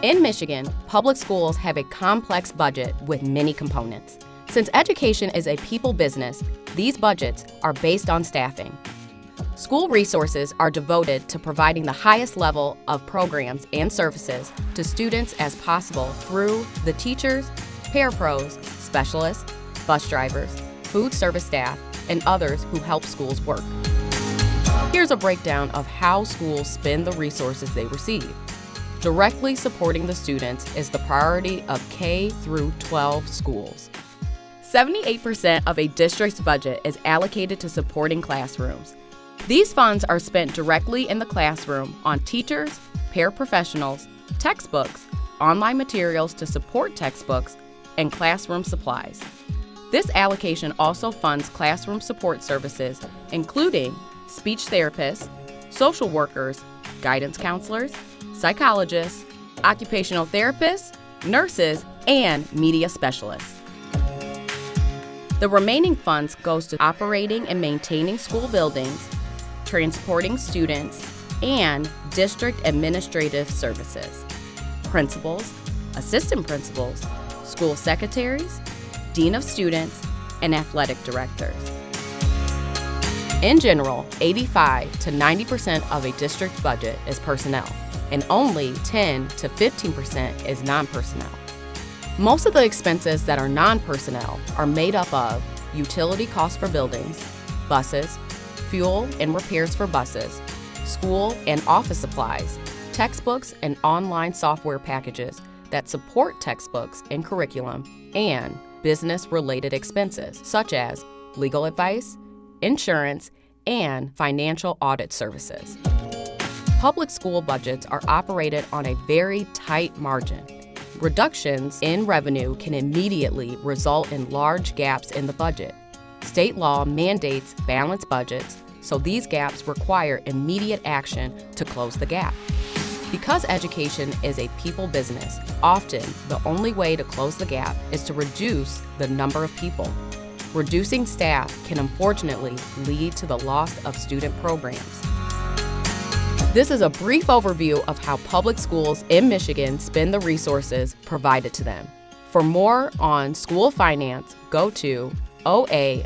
In Michigan, public schools have a complex budget with many components. Since education is a people business, these budgets are based on staffing. School resources are devoted to providing the highest level of programs and services to students as possible through the teachers, parapros, specialists, bus drivers, food service staff, and others who help schools work. Here's a breakdown of how schools spend the resources they receive. Directly supporting the students is the priority of K through 12 schools. 78% of a district's budget is allocated to supporting classrooms. These funds are spent directly in the classroom on teachers, paraprofessionals, textbooks, online materials to support textbooks, and classroom supplies. This allocation also funds classroom support services, including speech therapists, social workers, guidance counselors, psychologists, occupational therapists, nurses, and media specialists. The remaining funds goes to operating and maintaining school buildings, transporting students, and district administrative services, principals, assistant principals, school secretaries, dean of students, and athletic directors. In general, 85 to 90% of a district's budget is personnel, and only 10 to 15% is non-personnel. Most of the expenses that are non-personnel are made up of utility costs for buildings, buses, fuel and repairs for buses, school and office supplies, textbooks and online software packages that support textbooks and curriculum, and business-related expenses such as legal advice, insurance, and financial audit services. Public school budgets are operated on a very tight margin. Reductions in revenue can immediately result in large gaps in the budget. State law mandates balanced budgets, so these gaps require immediate action to close the gap. Because education is a people business, often the only way to close the gap is to reduce the number of people. Reducing staff can unfortunately lead to the loss of student programs. This is a brief overview of how public schools in Michigan spend the resources provided to them. For more on school finance, go to oaisd.org.